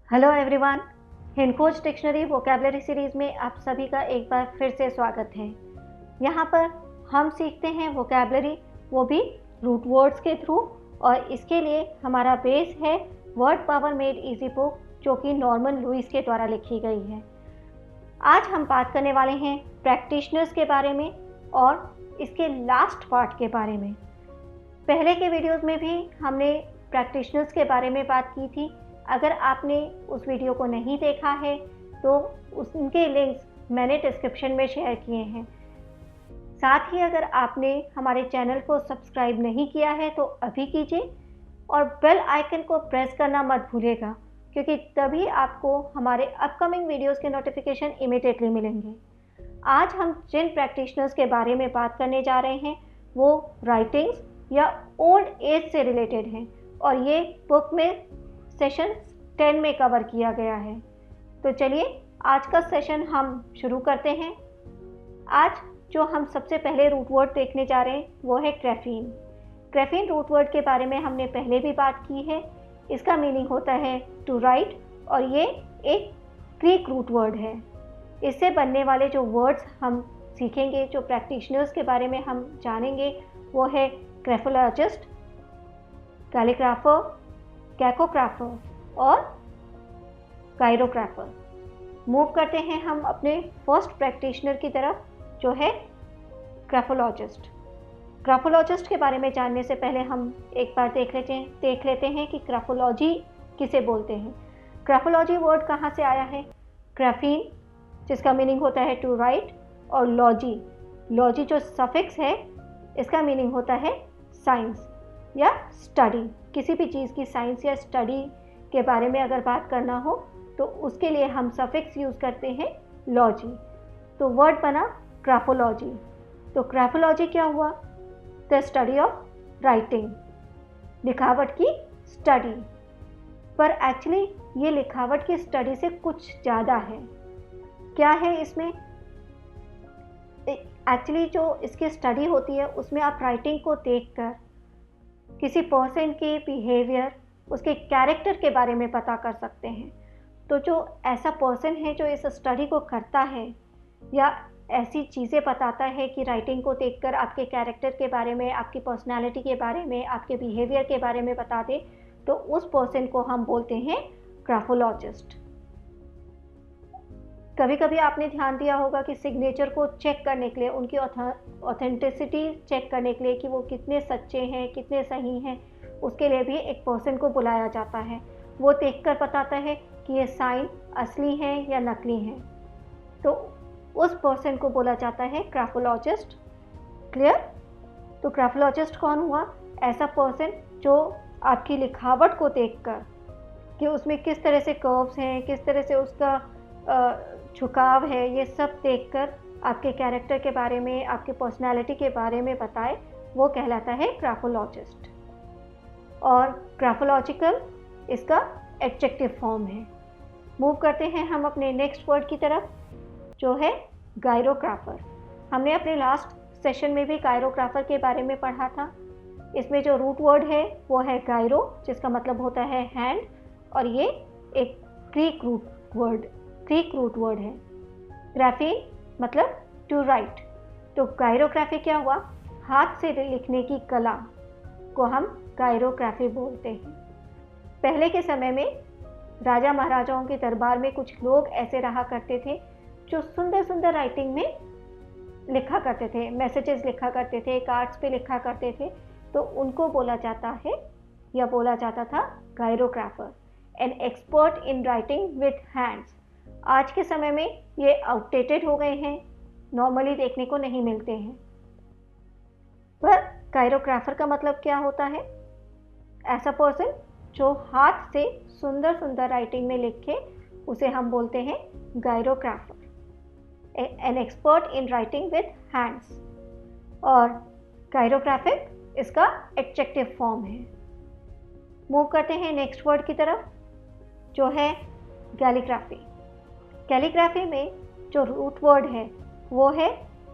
Hello everyone, Hindkhoj dictionary vocabulary series में आप सभी का एक बार फिर से स्वागत है। यहाँ पर हम सीखते हैं वोकैबुलरी, वो भी रूट वर्ड्स के थ्रू, और इसके लिए हमारा बेस है word power made easy book, जो कि नॉर्मन लुइस के द्वारा लिखी गई है। आज हम बात करने वाले हैं प्रैक्टिशनर्स के बारे में और इसके लास्ट पार्ट के बारे में। पहले के वीडियोज़ में भी हमने प्रैक्टिशनर्स के बारे में बात की थी। अगर आपने उस वीडियो को नहीं देखा है तो उनके लिंक्स मैंने डिस्क्रिप्शन में शेयर किए हैं। साथ ही अगर आपने हमारे चैनल को सब्सक्राइब नहीं किया है तो अभी कीजिए और बेल आइकन को प्रेस करना मत भूलिएगा, क्योंकि तभी आपको हमारे अपकमिंग वीडियोस के नोटिफिकेशन इमीडिएटली मिलेंगे। आज हम जिन प्रैक्टिशनर्स के बारे में बात करने जा रहे हैं वो राइटिंग्स या ओल्ड एज से रिलेटेड हैं, और ये बुक में सेशन 10 में कवर किया गया है। तो चलिए आज का सेशन हम शुरू करते हैं। आज जो हम सबसे पहले रूट वर्ड देखने जा रहे हैं वो है ग्राफीन। ग्राफीन रूट वर्ड के बारे में हमने पहले भी बात की है। इसका मीनिंग होता है टू राइट, और ये एक ग्रीक रूट वर्ड है। इससे बनने वाले जो वर्ड्स हम सीखेंगे, जो प्रैक्टिशनर्स के बारे में हम जानेंगे, वो है ग्राफोलॉजिस्ट, कैलीग्राफर, कैकोग्राफर और गायरोग्राफर। मूव करते हैं हम अपने फर्स्ट प्रैक्टिशनर की तरफ, जो है ग्राफोलॉजिस्ट। ग्राफोलॉजिस्ट के बारे में जानने से पहले हम एक बार देख लेते हैं कि ग्राफोलॉजी किसे बोलते हैं। ग्राफोलॉजी वर्ड कहाँ से आया है? ग्राफीन, जिसका मीनिंग होता है टू राइट, और लॉजी जो सफिक्स है, इसका मीनिंग होता है साइंस या स्टडी। किसी भी चीज़ की साइंस या स्टडी के बारे में अगर बात करना हो तो उसके लिए हम सफिक्स यूज़ करते हैं लॉजी। तो वर्ड बना ग्राफोलॉजी। तो ग्राफोलॉजी क्या हुआ? द स्टडी ऑफ राइटिंग, लिखावट की स्टडी। पर एक्चुअली ये लिखावट की स्टडी से कुछ ज़्यादा है। क्या है इसमें? एक्चुअली जो इसकी स्टडी होती है उसमें आप राइटिंग को देखकर किसी पर्सन के बिहेवियर, उसके कैरेक्टर के बारे में पता कर सकते हैं। तो जो ऐसा पर्सन है जो इस स्टडी को करता है या ऐसी चीज़ें बताता है कि राइटिंग को देखकर आपके कैरेक्टर के बारे में, आपकी पर्सनालिटी के बारे में, आपके बिहेवियर के बारे में बता दे, तो उस पर्सन को हम बोलते हैं ग्राफोलॉजिस्ट। कभी कभी आपने ध्यान दिया होगा कि सिग्नेचर को चेक करने के लिए, उनकी ऑथेंटिसिटी चेक करने के लिए कि वो कितने सच्चे हैं, कितने सही हैं, उसके लिए भी एक पर्सन को बुलाया जाता है। वो देखकर बताता है कि ये साइन असली हैं या नकली हैं। तो उस पर्सन को बोला जाता है ग्राफोलॉजिस्ट। क्लियर? तो ग्राफोलॉजिस्ट कौन हुआ? ऐसा पर्सन जो आपकी लिखावट को देखकर कि उसमें किस तरह से कर्व्स हैं, किस तरह से उसका झुकाव है, ये सब देखकर आपके कैरेक्टर के बारे में, आपके पर्सनालिटी के बारे में बताए, वो कहलाता है ग्राफोलॉजिस्ट। और ग्राफोलॉजिकल इसका एडजेक्टिव फॉर्म है। मूव करते हैं हम अपने नेक्स्ट वर्ड की तरफ, जो है गायरोग्राफर। हमने अपने लास्ट सेशन में भी गायरोग्राफर के बारे में पढ़ा था। इसमें जो रूट वर्ड है वो है गायरो, जिसका मतलब होता है हैंड, और ये एक ग्रीक रूट वर्ड है। ग्राफीन मतलब टू राइट। तो गायरोग्राफी क्या हुआ? हाथ से लिखने की कला को हम गायरोग्राफी बोलते हैं। पहले के समय में राजा महाराजाओं के दरबार में कुछ लोग ऐसे रहा करते थे जो सुंदर सुंदर राइटिंग में लिखा करते थे, मैसेजेस लिखा करते थे, कार्ड्स पे लिखा करते थे। तो उनको बोला जाता है या बोला जाता था chirographer, an expert in writing with hands. आज के समय में ये आउटडेटेड हो गए हैं, नॉर्मली देखने को नहीं मिलते हैं। पर गायरोग्राफर का मतलब क्या होता है? ऐसा पर्सन जो हाथ से सुंदर सुंदर राइटिंग में लिखे, उसे हम बोलते हैं chirographer, an expert in writing with hands. और गायरोग्राफिक इसका एडजेक्टिव फॉर्म है। मूव करते हैं नेक्स्ट वर्ड की तरफ, जो है कैलीग्राफी। कैलीग्राफी में जो रूट वर्ड है वो है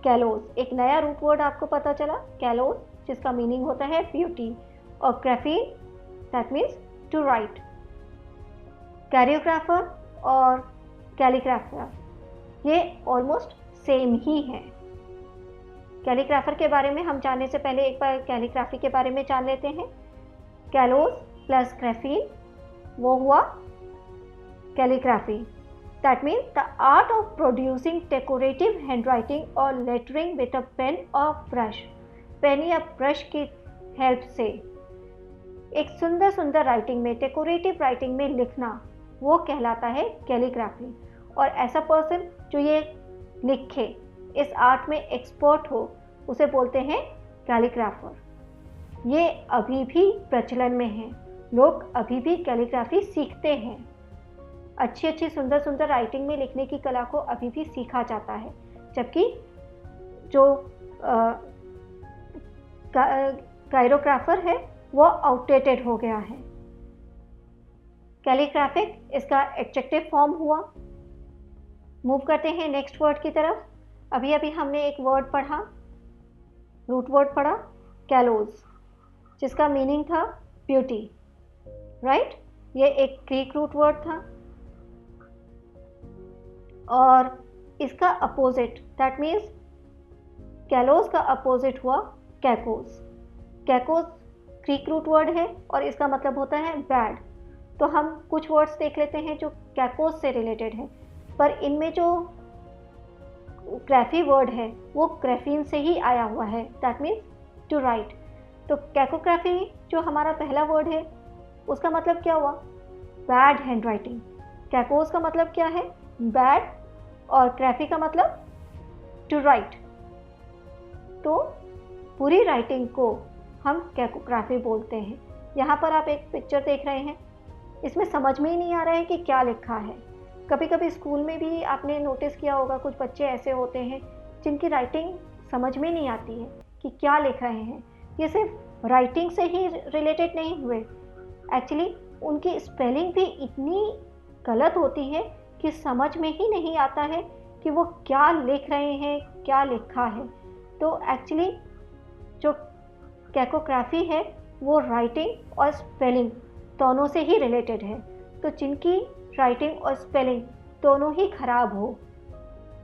कैलोस। एक नया रूट वर्ड आपको पता चला, कैलोस, जिसका मीनिंग होता है ब्यूटी, और ग्राफीन that means to write. Chirographer और कैलीग्राफर ये ऑलमोस्ट सेम ही है। कैलीग्राफर के बारे में हम जानने से पहले एक बार कैलीग्राफी के बारे में जान लेते हैं। कैलोस प्लस ग्राफीन वो हुआ calligraphy. That means the art of producing decorative handwriting और लेटरिंग विद अ पेन और ब्रश। पेन या ब्रश की हेल्प से एक सुंदर सुंदर राइटिंग में, डेकोरेटिव राइटिंग में लिखना, वो कहलाता है कैलीग्राफी। और ऐसा पर्सन जो ये लिखे, इस आर्ट में एक्सपर्ट हो, उसे बोलते हैं कैलीग्राफर। ये अभी भी प्रचलन में है, लोग अभी भी कैलीग्राफी सीखते हैं। अच्छी अच्छी सुंदर सुंदर राइटिंग में लिखने की कला को अभी भी सीखा जाता है, जबकि जो काइरोग्राफर है वो आउटडेटेड हो गया है। कैलीग्राफिक इसका एडजेक्टिव फॉर्म हुआ। मूव करते हैं नेक्स्ट वर्ड की तरफ। अभी अभी हमने एक वर्ड पढ़ा, रूट वर्ड पढ़ा, कैलोज, जिसका मीनिंग था ब्यूटी, राइट। ये एक ग्रीक रूट वर्ड था और इसका अपोजिट, दैट मीन्स कैलोज का अपोजिट हुआ कैकोज। कैकोज ग्रीक रूट वर्ड है और इसका मतलब होता है बैड। तो हम कुछ वर्ड्स देख लेते हैं जो कैकोज से रिलेटेड है, पर इनमें जो ग्राफी वर्ड है वो ग्राफीन से ही आया हुआ है, दैट मीन्स टू राइट। तो कैकोग्राफी जो हमारा पहला वर्ड है उसका मतलब क्या हुआ? Bad hand writing. कैकोज का मतलब क्या है? बैड, और ग्राफी का मतलब टू राइट। तो पूरी राइटिंग को हम कैकोग्राफी बोलते हैं। यहाँ पर आप एक पिक्चर देख रहे हैं, इसमें समझ में ही नहीं आ रहा है कि क्या लिखा है। कभी कभी स्कूल में भी आपने नोटिस किया होगा, कुछ बच्चे ऐसे होते हैं जिनकी राइटिंग समझ में नहीं आती है कि क्या लिख रहे हैं। ये सिर्फ राइटिंग से ही रिलेटेड नहीं हुए, एक्चुअली उनकी स्पेलिंग भी इतनी गलत होती है कि समझ में ही नहीं आता है कि वो क्या लिख रहे हैं, क्या लिखा है। तो एक्चुअली जो कैकोग्राफी है वो राइटिंग और स्पेलिंग दोनों से ही रिलेटेड है। तो जिनकी राइटिंग और स्पेलिंग दोनों ही खराब हो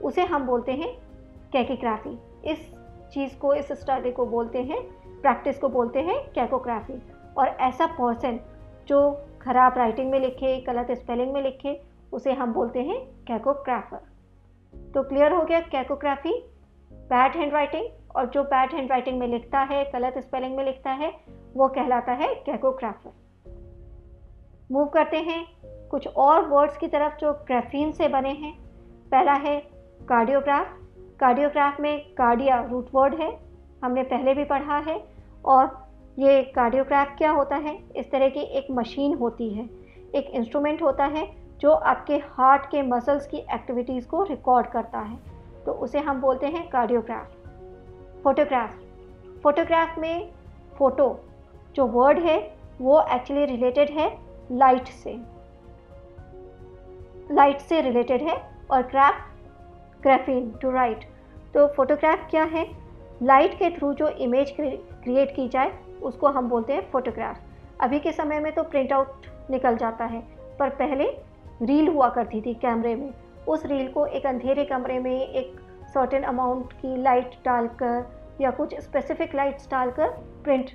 उसे हम बोलते हैं कैकीग्राफी। इस चीज़ को, इस स्टडी को बोलते हैं, प्रैक्टिस को बोलते हैं कैकोग्राफी। और ऐसा पर्सन जो खराब राइटिंग में लिखे, गलत स्पेलिंग में लिखे, उसे हम बोलते हैं कैकोग्राफर। तो क्लियर हो गया, कैकोग्राफी बैड हैंड राइटिंग, और जो बैड हैंड राइटिंग में लिखता है, गलत स्पेलिंग में लिखता है, वो कहलाता है कैकोग्राफर। मूव करते हैं कुछ और वर्ड्स की तरफ जो ग्राफीन से बने हैं। पहला है कार्डियोग्राफ। कार्डियोग्राफ में कार्डिया रूट वर्ड है, हमने पहले भी पढ़ा है। और ये कार्डियोग्राफ क्या होता है? इस तरह की एक मशीन होती है, एक इंस्ट्रूमेंट होता है जो आपके हार्ट के मसल्स की एक्टिविटीज़ को रिकॉर्ड करता है, तो उसे हम बोलते हैं कार्डियोग्राफ। फोटोग्राफ। फोटोग्राफ में फोटो जो वर्ड है वो एक्चुअली रिलेटेड है लाइट से, लाइट से रिलेटेड है। और ग्राफ, ग्राफीन, टू राइट। तो फोटोग्राफ क्या है? लाइट के थ्रू जो इमेज क्रिएट की जाए उसको हम बोलते हैं फोटोग्राफ। अभी के समय में तो प्रिंट आउट निकल जाता है, पर पहले रील हुआ करती थी कैमरे में। उस रील को एक अंधेरे कमरे में एक सर्टेन अमाउंट की लाइट डालकर या कुछ स्पेसिफिक लाइट्स डालकर प्रिंट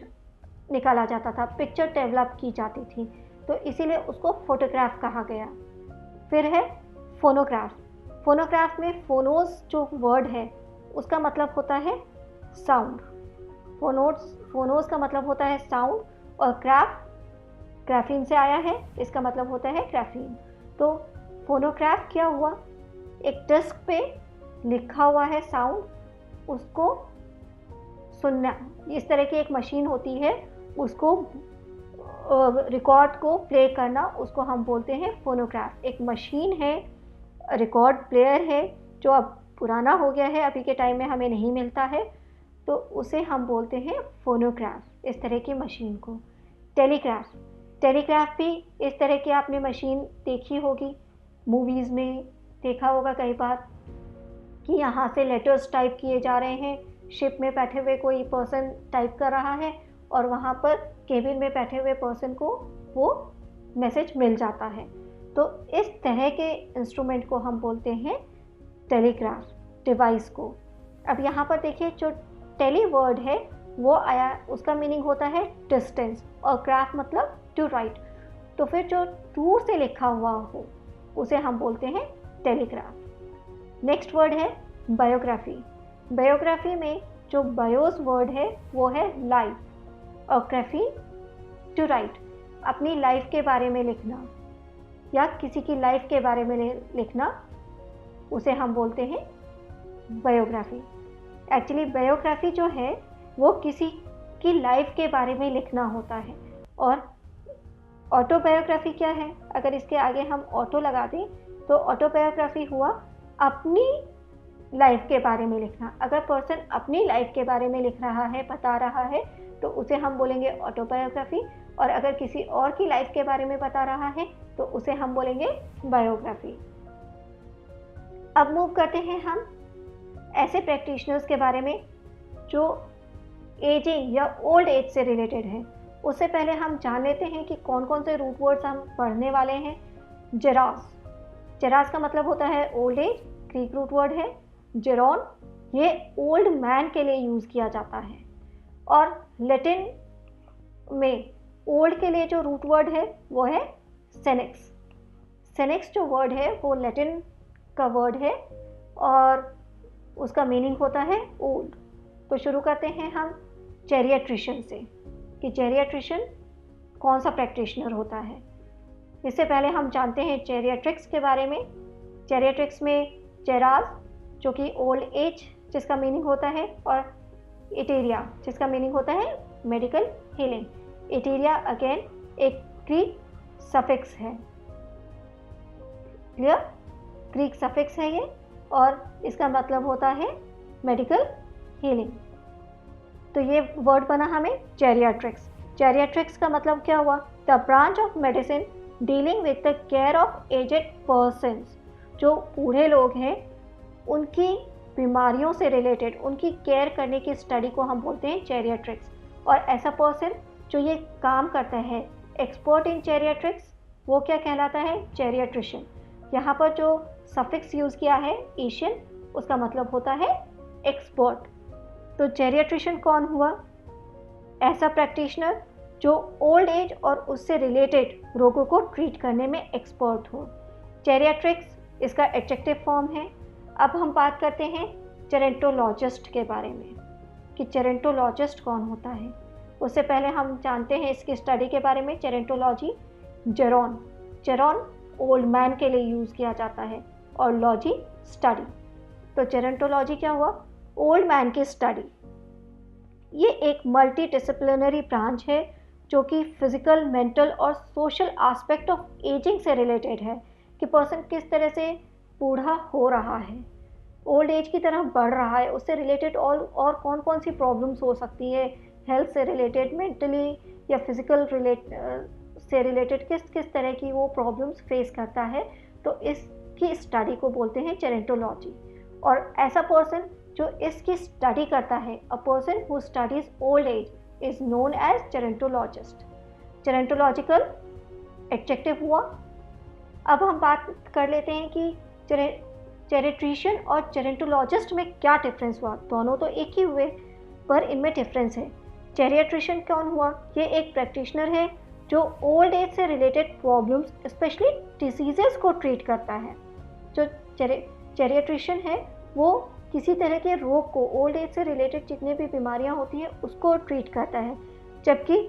निकाला जाता था, पिक्चर डेवलप की जाती थी, तो इसीलिए उसको फोटोग्राफ कहा गया। फिर है फोनोग्राफ। फोनोग्राफ में फोनोज जो वर्ड है उसका मतलब होता है साउंड। फोनोज का मतलब होता है साउंड, और ग्राफ ग्राफीन से आया है, इसका मतलब होता है ग्राफीन। तो फोनोग्राफ क्या हुआ? एक डिस्क पे लिखा हुआ है साउंड, उसको सुनना। इस तरह की एक मशीन होती है, उसको रिकॉर्ड को प्ले करना, उसको हम बोलते हैं फोनोग्राफ। एक मशीन है, रिकॉर्ड प्लेयर है, जो अब पुराना हो गया है, अभी के टाइम में हमें नहीं मिलता है, तो उसे हम बोलते हैं फोनोग्राफ, इस तरह की मशीन को। टेलीग्राफ। टेलीग्राफ भी इस तरह की आपने मशीन देखी होगी, मूवीज़ में देखा होगा कई बार कि यहाँ से लेटर्स टाइप किए जा रहे हैं, शिप में बैठे हुए कोई पर्सन टाइप कर रहा है और वहाँ पर केबिन में बैठे हुए पर्सन को वो मैसेज मिल जाता है। तो इस तरह के इंस्ट्रूमेंट को हम बोलते हैं टेलीग्राफ डिवाइस को। अब यहाँ पर देखिए, जो टेली वर्ड है वो आया, उसका मीनिंग होता है डिस्टेंस, और ग्राफ मतलब टू राइट। तो फिर जो दूर से लिखा हुआ हो उसे हम बोलते हैं टेलीग्राफ। नेक्स्ट वर्ड है बायोग्राफी। बायोग्राफी में जो बायोस वर्ड है वो है लाइफ, और ग्राफी टू राइट, अपनी लाइफ के बारे में लिखना या किसी की लाइफ के बारे में लिखना, उसे हम बोलते हैं बायोग्राफी। एक्चुअली बायोग्राफी जो है वो किसी की लाइफ के बारे में लिखना होता है। और ऑटोबायोग्राफी क्या है? अगर इसके आगे हम ऑटो लगा दें तो ऑटोबायोग्राफी हुआ अपनी लाइफ के बारे में लिखना। अगर पर्सन अपनी लाइफ के बारे में लिख रहा है, बता रहा है, तो उसे हम बोलेंगे ऑटोबायोग्राफी। और अगर किसी और की लाइफ के बारे में बता रहा है तो उसे हम बोलेंगे बायोग्राफी। अब मूव करते हैं हम ऐसे प्रैक्टिशनर्स के बारे में जो एजिंग या ओल्ड एज से रिलेटेड है। उससे पहले हम जान लेते हैं कि कौन कौन से रूट वर्ड्स हम पढ़ने वाले हैं। जेरास, जेरास का मतलब होता है old age, Greek root word है। जेरोन, ये ओल्ड मैन के लिए यूज़ किया जाता है। और लैटिन में ओल्ड के लिए जो रूट वर्ड है वो है सेनेक्स। सेनेक्स जो वर्ड है वो लैटिन का वर्ड है और उसका मीनिंग होता है ओल्ड। तो शुरू करते हैं हम जेरियाट्रिशियन से, कि जेरियाट्रिशियन कौन सा प्रैक्टिशनर होता है। इससे पहले हम जानते हैं जेरियाट्रिक्स के बारे में। जेरियाट्रिक्स में जेरास जो कि ओल्ड एज जिसका मीनिंग होता है, और इटेरिया जिसका मीनिंग होता है मेडिकल हीलिंग। इटेरिया अगेन एक ग्रीक सफिक्स है, क्लियर? ग्रीक सफिक्स है ये, और इसका मतलब होता है मेडिकल हीलिंग। तो ये वर्ड बना हमें जेरियाट्रिक्स। जेरियाट्रिक्स का मतलब क्या हुआ? The branch of medicine dealing with the care of aged persons. जो बूढ़े लोग हैं उनकी बीमारियों से रिलेटेड, उनकी केयर करने की स्टडी को हम बोलते हैं जेरियाट्रिक्स। और ऐसा पर्सन जो ये काम करता है, एक्सपर्ट इन जेरियाट्रिक्स, वो क्या कहलाता है? जेरियाट्रिशियन। यहाँ पर जो सफिक्स यूज़ किया है एशियन, उसका मतलब होता है एक्सपर्ट। तो जेरियाट्रिशियन कौन हुआ? ऐसा प्रैक्टिशनर जो ओल्ड एज और उससे रिलेटेड रोगों को ट्रीट करने में एक्सपर्ट हो। जेरियाट्रिक्स इसका एडजेक्टिव फॉर्म है। अब हम बात करते हैं जेरेंटोलॉजिस्ट के बारे में, कि जेरेंटोलॉजिस्ट कौन होता है। उससे पहले हम जानते हैं इसकी स्टडी के बारे में। Gerontology, Jeroen, Jeroen old man के लिए यूज़ किया जाता है, और लॉजी स्टडी। तो जेरेंटोलॉजी क्या हुआ? ओल्ड मैन की स्टडी। ये एक मल्टी डिसिप्लिनरी ब्रांच है जो कि फिजिकल, मेंटल और सोशल एस्पेक्ट ऑफ एजिंग से रिलेटेड है, कि पर्सन किस तरह से बूढ़ा हो रहा है, ओल्ड एज की तरफ बढ़ रहा है, उससे रिलेटेड और कौन कौन सी प्रॉब्लम्स हो सकती है, हेल्थ से रिलेटेड, मेंटली या फिजिकल से रिलेटेड किस किस तरह की वो प्रॉब्लम्स फेस करता है। तो इसकी स्टडी को बोलते हैं जेरेंटोलॉजी। और ऐसा पर्सन जो इसकी स्टडी करता है, a person who studies old age is known as gerontologist. Gerontological adjective हुआ। अब हम बात कर लेते हैं कि जेरेट्रिशियन और जेरेंटोलॉजिस्ट में क्या डिफरेंस हुआ। दोनों तो एक ही हुए, पर इनमें डिफरेंस है। जेरियाट्रिशियन कौन हुआ? ये एक प्रैक्टिशनर है जो ओल्ड एज से रिलेटेड प्रॉब्लम्स, स्पेशली डिसीजेस को ट्रीट करता है। जो जेरियाट्रिशियन है वो किसी तरह के रोग को, ओल्ड एज से रिलेटेड जितनी भी बीमारियां होती हैं उसको ट्रीट करता है। जबकि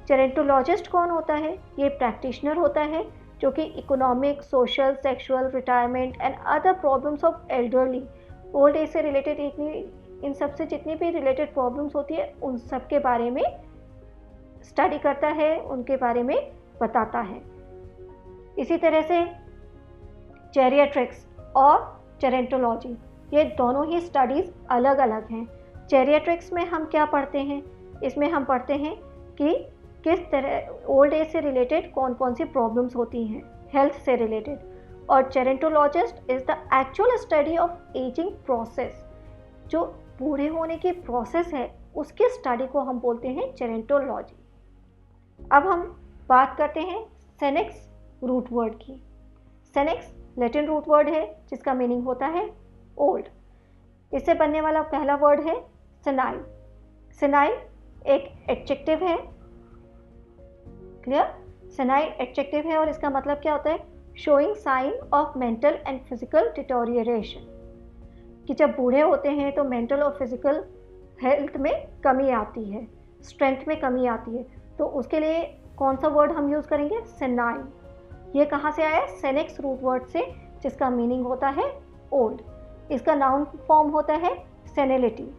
जेरेंटोलॉजिस्ट कौन होता है? ये प्रैक्टिशनर होता है जो कि economic, social, sexual, retirement and other problems of elderly, old age से रिलेटेड इन सब से जितनी भी रिलेटेड प्रॉब्लम्स होती है उन सब के बारे में स्टडी करता है, उनके बारे में बताता है। इसी तरह से जेरियाट्रिक्स और जेरेंटोलॉजी, ये दोनों ही स्टडीज़ अलग अलग हैं। जेरियाट्रिक्स में हम क्या पढ़ते हैं? इसमें हम पढ़ते हैं कि किस तरह ओल्ड एज से रिलेटेड कौन कौन सी प्रॉब्लम्स होती हैं, हेल्थ से रिलेटेड। और gerontologist is the actual study of ageing process. जो बूढ़े होने की प्रोसेस है उसकी स्टडी को हम बोलते हैं जेरेंटोलॉजी। अब हम बात करते हैं सेनेक्स रूट वर्ड की। सेनेक्स लैटिन रूट वर्ड है जिसका मीनिंग होता है ओल्ड। इससे बनने वाला पहला वर्ड है सेनाइल। सेनाइल एक एडजेक्टिव है, क्लियर। सेनाइल एडजेक्टिव है और इसका मतलब क्या होता है, showing sign of mental and physical deterioration, कि जब बूढ़े होते हैं तो मेंटल और फिजिकल हेल्थ में कमी आती है, स्ट्रेंथ में कमी आती है। तो उसके लिए कौन सा वर्ड हम यूज़ करेंगे, सेनाइल। ये कहाँ से आया है, सेनेक्स रूट वर्ड से, जिसका मीनिंग होता है ओल्ड। इसका नाउन फॉर्म होता है सेनिलिटी।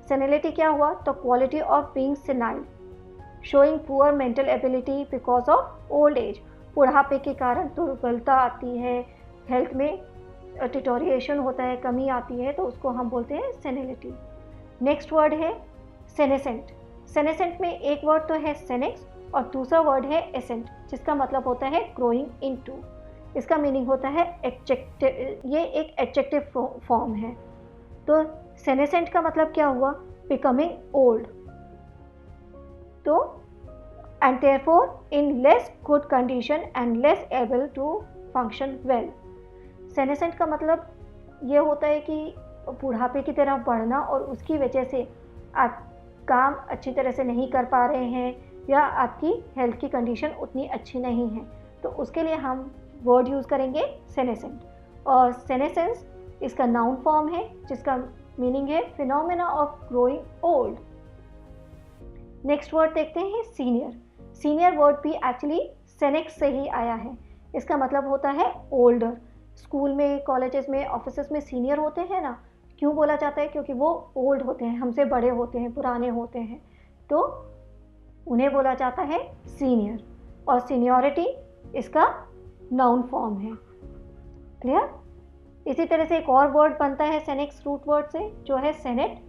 सेनिलिटी क्या हुआ, तो quality of being senile, showing poor mental ability because of old age. बुढ़ापे के कारण दुर्बलता आती है, हेल्थ में डिटोरिएशन होता है, कमी आती है, तो उसको हम बोलते हैं सेनिलिटी। नेक्स्ट वर्ड है सेनेसेंट। सेनेसेंट में एक वर्ड तो है सेनेक्स और दूसरा वर्ड है एसेंट, जिसका मतलब होता है ग्रोइंग इनटू। इसका मीनिंग होता है एडजेक्टिव, ये एक एडजेक्टिव फॉर्म है। तो सेनेसेंट का मतलब क्या हुआ, बिकमिंग ओल्ड। तो and therefore in less good condition and less able to function well. Senescent का मतलब ये होता है कि बुढ़ापे की तरफ बढ़ना और उसकी वजह से आप काम अच्छी तरह से नहीं कर पा रहे हैं या आपकी हेल्थ की कंडीशन उतनी अच्छी नहीं है, तो उसके लिए हम वर्ड यूज़ करेंगे सेनेसेंट। और सेनेसेंस इसका नाउन फॉर्म है जिसका मीनिंग है phenomena of growing old. Next word देखते हैं सीनियर। सीनियर वर्ड भी एक्चुअली सेनेक्स से ही आया है। इसका मतलब होता है ओल्डर। स्कूल में, कॉलेजेस में, ऑफिसेस में सीनियर होते हैं ना, क्यों बोला जाता है, क्योंकि वो ओल्ड होते हैं, हमसे बड़े होते हैं, पुराने होते हैं, तो उन्हें बोला जाता है सीनियर। और सीनियरिटी इसका नाउन फॉर्म है, क्लियर। इसी तरह से एक और वर्ड बनता है सेनेक्स रूट वर्ड से, जो है सेनेट,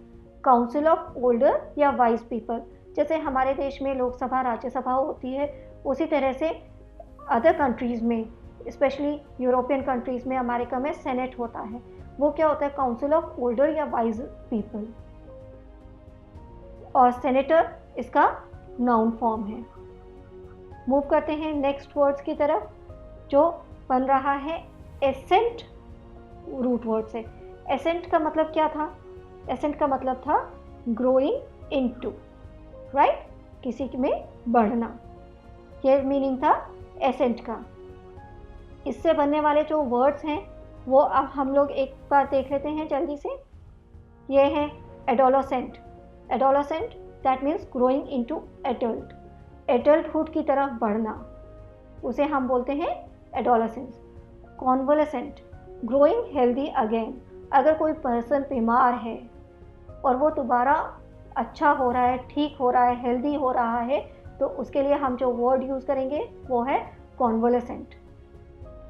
काउंसिल ऑफ ओल्डर या वाइज पीपल। जैसे हमारे देश में लोकसभा, राज्यसभा होती है, उसी तरह से अदर कंट्रीज़ में, स्पेशली यूरोपियन कंट्रीज़ में, अमेरिका में सेनेट होता है। वो क्या होता है, काउंसिल ऑफ ओल्डर या वाइज पीपल। और सेनेटर इसका नाउन फॉर्म है। मूव करते हैं नेक्स्ट वर्ड्स की तरफ, जो बन रहा है एसेंट रूट वर्ड से। एसेंट का मतलब क्या था, एसेंट का मतलब था ग्रोइंग इनटू, राइट, किसी में बढ़ना, ये मीनिंग था एसेंट का। इससे बनने वाले जो वर्ड्स हैं वो अब हम लोग एक बार देख लेते हैं जल्दी से। ये है adolescent. Adolescent that means growing into adult, adulthood की तरफ बढ़ना, उसे हम बोलते हैं adolescence. Convalescent, growing healthy again. अगर कोई पर्सन बीमार है और वो दोबारा अच्छा हो रहा है, ठीक हो रहा है, हेल्दी हो रहा है, तो उसके लिए हम जो वर्ड यूज़ करेंगे वो है कॉन्वलेसेंट।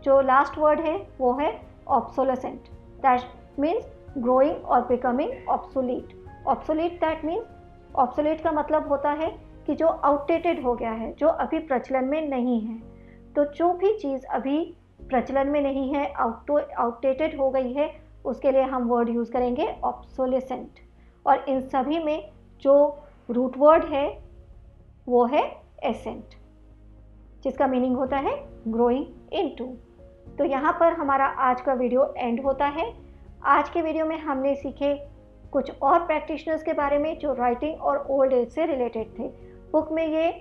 जो लास्ट वर्ड है वो है ऑब्सोलेसेंट, दैट मीन्स ग्रोइंग और becoming obsolete. Obsolete that means, obsolete का मतलब होता है कि जो आउटडेटेड हो गया है, जो अभी प्रचलन में नहीं है। तो जो भी चीज़ अभी प्रचलन में नहीं है, आउटडेटेड हो गई है, उसके लिए हम वर्ड यूज़ करेंगे ऑब्सोलेसेंट। और इन सभी में जो रूट वर्ड है वो है एसेंट, जिसका मीनिंग होता है ग्रोइंग इनटू। तो यहाँ पर हमारा आज का वीडियो एंड होता है। आज के वीडियो में हमने सीखे कुछ और प्रैक्टिशनर्स के बारे में जो राइटिंग और ओल्ड एज से रिलेटेड थे। बुक में ये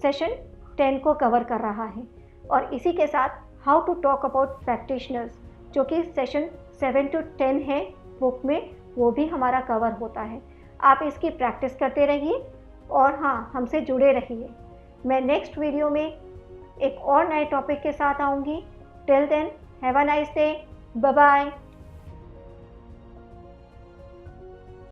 सेशन 10 को कवर कर रहा है, और इसी के साथ how to talk about practitioners, जो कि सेशन 7 to 10 है बुक में, वो भी हमारा कवर होता है। आप इसकी प्रैक्टिस करते रहिए और हाँ, हमसे जुड़े रहिए। मैं नेक्स्ट वीडियो में एक और नए टॉपिक के साथ आऊँगी। Till then, have a nice day, bye bye.